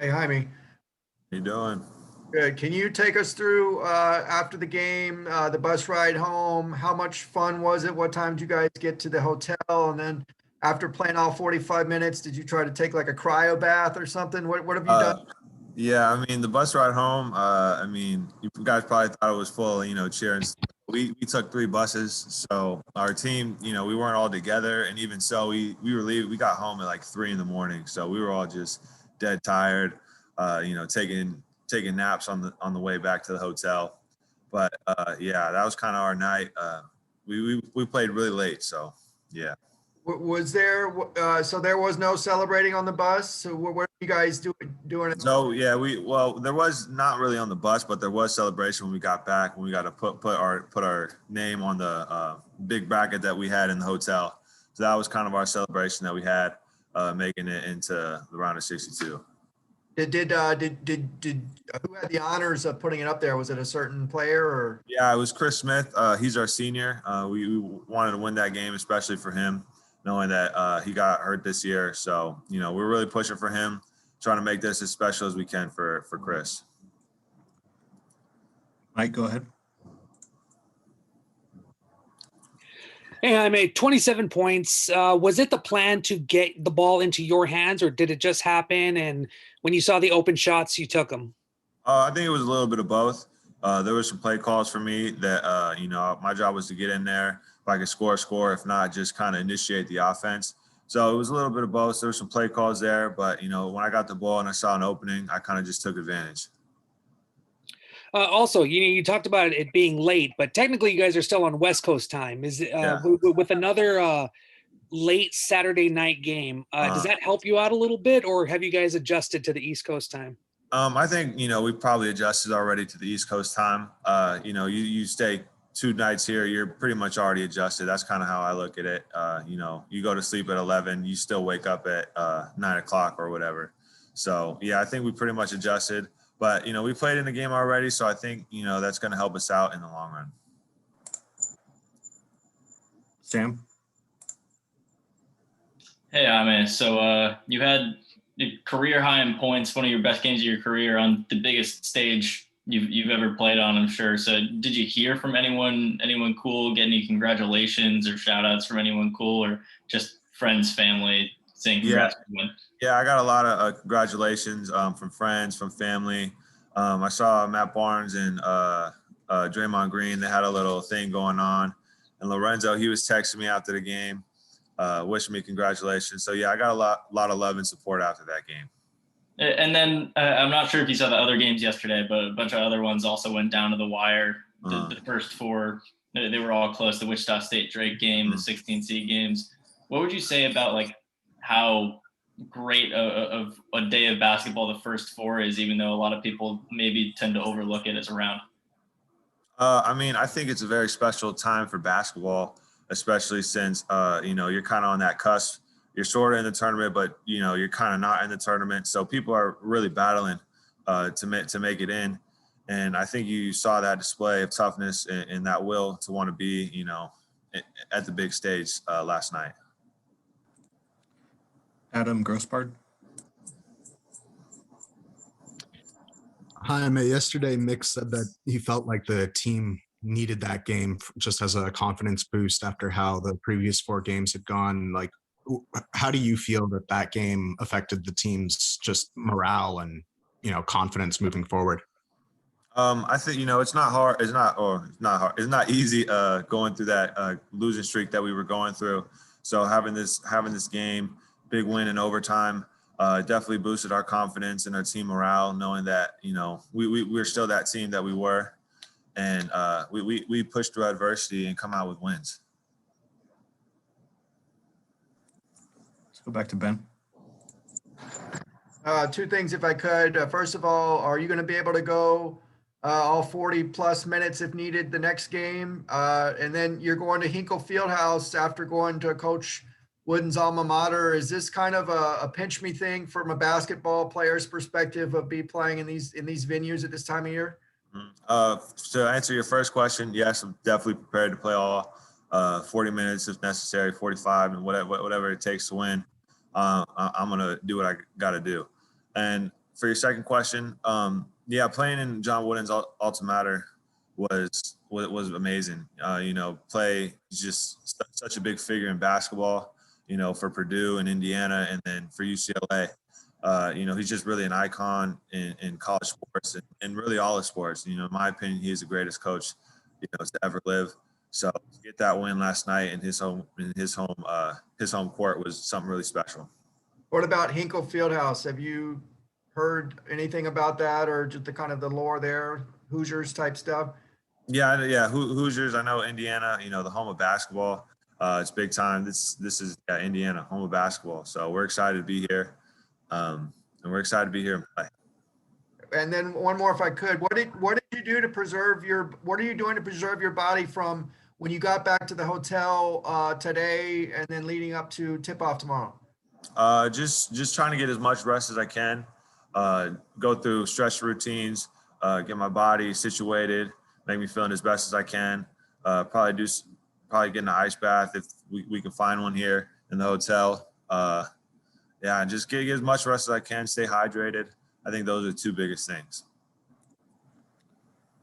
Hey, Jaime. How you doing? Good. Can you take us through after the game, the bus ride home? How much fun was it? What time did you guys get to the hotel? And then after playing all 45 minutes, did you try to take like a cryo bath or something? What have you done? Uh, yeah, I mean the bus ride home. I mean you guys probably thought it was full, cheering. We took three buses, so our team, we weren't all together, and even so, we were leaving. We got home at like 3 in the morning, so we were all just dead tired. Taking naps on the way back to the hotel. But yeah, that was kind of our night. We played really late, so yeah. Was there, so there was no celebrating on the bus? So what are you guys doing? So yeah, there was not really on the bus, but there was celebration when we got back. When we got to put our name on the big bracket that we had in the hotel. So that was kind of our celebration that we had, making it into the round of 62. Did who had the honors of putting it up there? Was it a certain player or? Yeah, it was Chris Smith. He's our senior. We wanted to win that game, especially for him, knowing that he got hurt this year. So we're really pushing for him, trying to make this as special as we can for Chris. Mike, go ahead. Hey, I made 27 points. Was it the plan to get the ball into your hands, or did it just happen? And when you saw the open shots, you took them? I think it was a little bit of both. There were some play calls for me that, my job was to get in there. If I could score. If not, just kind of initiate the offense. So it was a little bit of both. There were some play calls there, but, when I got the ball and I saw an opening, I kind of just took advantage. Also, you talked about it being late, but technically you guys are still on West Coast time. Is Yeah. With another late Saturday night game, does that help you out a little bit, or have you guys adjusted to the East Coast time? I think, we probably adjusted already to the East Coast time. You stay 2 nights here, you're pretty much already adjusted. That's kind of how I look at it. You go to sleep at 11, you still wake up at 9 o'clock or whatever. So, yeah, I think we pretty much adjusted. But, we played in the game already, so I think, that's going to help us out in the long run. Sam? Hey, Ame. So you had your career high in points, one of your best games of your career on the biggest stage you've ever played on, I'm sure. So did you hear from anyone cool, get any congratulations or shout outs from anyone cool, or just friends, family saying congrats? Yeah, I got a lot of congratulations from friends, from family. I saw Matt Barnes and Draymond Green. They had a little thing going on. And Lorenzo, he was texting me after the game, wishing me congratulations. So, yeah, I got a lot of love and support after that game. And then I'm not sure if you saw the other games yesterday, but a bunch of other ones also went down to the wire. The first 4, they were all close. The Wichita State Drake game, the 16 seed games. What would you say about like how great of a day of basketball the first 4 is, even though a lot of people maybe tend to overlook it as a round? I mean, I think it's a very special time for basketball, especially since, you're kind of on that cusp. You're sort of in the tournament, but, you're kind of not in the tournament. So people are really battling to make it in. And I think you saw that display of toughness and that will to want to be, at the big stage last night. Adam Grossbard. Hi, yesterday Mick said that he felt like the team needed that game just as a confidence boost after how the previous 4 games had gone. Like, how do you feel that game affected the team's just morale and, confidence moving forward? I think, it's not hard. It's not hard. It's not easy going through that losing streak that we were going through. So having this game, big win in overtime, definitely boosted our confidence and our team morale, knowing that, we're still that team that we were. And we pushed through adversity and come out with wins. Let's go back to Ben. 2 things, if I could. First of all, are you going to be able to go all 40 plus minutes if needed the next game? And then you're going to Hinkle Fieldhouse after going to Coach Wooden's alma mater. Is this kind of a pinch me thing from a basketball player's perspective of be playing in these venues at this time of year? To answer your first question, yes, I'm definitely prepared to play all 40 minutes if necessary, 45, and whatever it takes to win. I'm going to do what I got to do. And for your second question, yeah, playing in John Wooden's Alta Mater was amazing. He's just such a big figure in basketball, for Purdue and Indiana, and then for UCLA. He's just really an icon in college sports and really all the sports. In my opinion, he's the greatest coach, to ever live. So to get that win last night in his home court was something really special. What about Hinkle Fieldhouse? Have you heard anything about that, or just the kind of the lore there, Hoosiers type stuff? Yeah. Hoosiers. I know Indiana. The home of basketball. It's big time. This is Indiana, home of basketball. So we're excited to be here, and we're excited to be here and play. And then one more, if I could, what did you do to preserve what are you doing to preserve your body from when you got back to the hotel today and then leading up to tip off tomorrow? Just trying to get as much rest as I can, go through stretch routines, get my body situated, make me feeling as best as I can. Probably get an ice bath if we can find one here in the hotel. Just get as much rest as I can, stay hydrated. I think those are the two biggest things.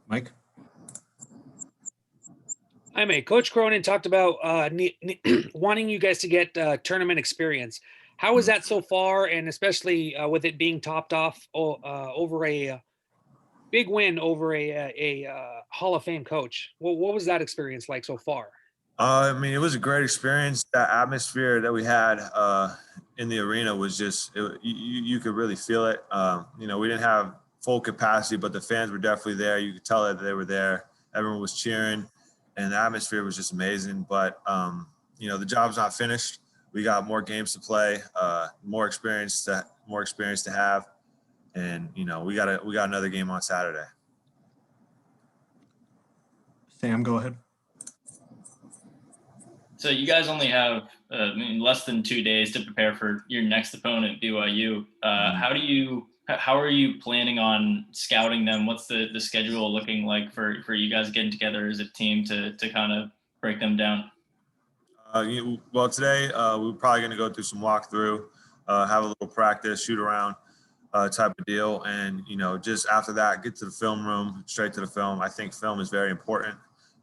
Mike? Jaime, Coach Cronin talked about wanting you guys to get tournament experience. How is that so far, and especially with it being topped off over a big win over a Hall of Fame coach? What was that experience like so far? It was a great experience. That atmosphere that we had in the arena was just, you could really feel it. We didn't have full capacity, but the fans were definitely there. You could tell that they were there. Everyone was cheering, and the atmosphere was just amazing. But, the job's not finished. We got more games to play, more experience to have. And, we got another game on Saturday. Sam, go ahead. So you guys only have less than 2 days to prepare for your next opponent, BYU. How are you planning on scouting them? What's the schedule looking like for you guys getting together as a team to kind of break them down? Today we're probably going to go through some walkthrough, have a little practice, shoot around type of deal. And, just after that, get to the film room, straight to the film. I think film is very important.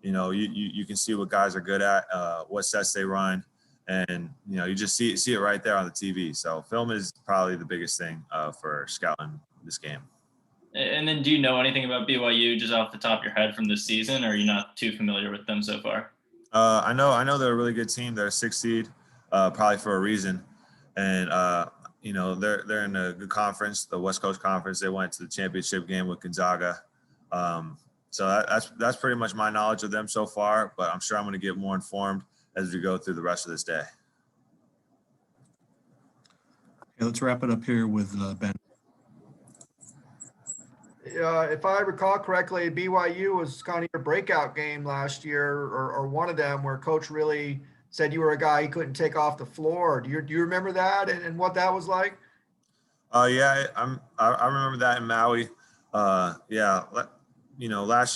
You can see what guys are good at, what sets they run, and you just see it right there on the TV. So film is probably the biggest thing for scouting this game. And then, do you know anything about BYU just off the top of your head from this season, or are you not too familiar with them so far? I know they're a really good team. They're a 6th seed, probably for a reason, and they're in a good conference, the West Coast Conference. They went to the championship game with Gonzaga. So that's pretty much my knowledge of them so far, but I'm sure I'm going to get more informed as we go through the rest of this day. Okay, let's wrap it up here with Ben. If I recall correctly, BYU was kind of your breakout game last year, or one of them, where Coach really said you were a guy he couldn't take off the floor. Do you remember that and what that was like? Yeah, I remember that in Maui. Last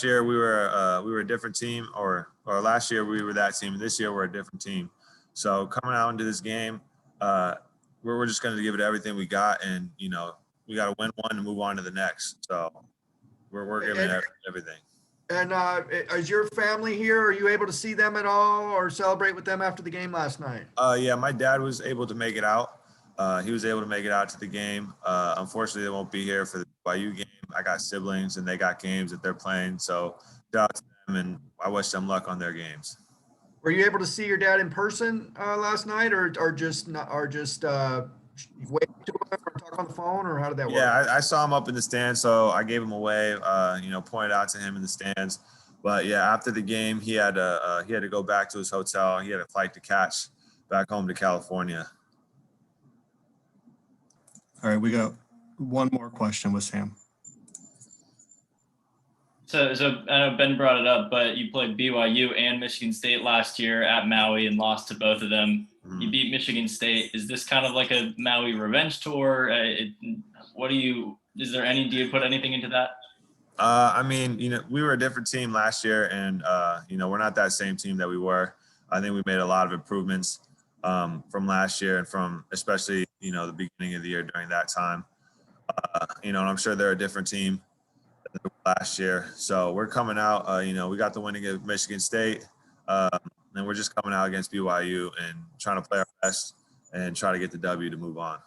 year we were a different team, or last year we were that team, and this year we're a different team. So coming out into this game, we're just going to give it everything we got, and we got to win one and move on to the next. So we're giving it everything. And is your family here? Are you able to see them at all, or celebrate with them after the game last night? Yeah, my dad was able to make it out. He was able to make it out to the game. Unfortunately, they won't be here for the BYU game. I got siblings, and they got games that they're playing. So shout out to them, and I wish them luck on their games. Were you able to see your dad in person last night, or just wait to him or talk on the phone, or how did that work? Yeah, I saw him up in the stands, so I gave him a wave. Pointed out to him in the stands. But yeah, after the game, he had to go back to his hotel. He had a flight to catch back home to California. All right, we got one more question with Sam. So I know Ben brought it up, but you played BYU and Michigan State last year at Maui and lost to both of them. Mm-hmm. You beat Michigan State. Is this kind of like a Maui revenge tour? Do you put anything into that? We were a different team last year, and we're not that same team that we were. I think we made a lot of improvements from last year, and from especially the beginning of the year during that time. You know, and I'm sure they're a different team than they were last year. So we're coming out. You know, we got the win against Michigan State, and we're just coming out against BYU and trying to play our best and try to get the W to move on.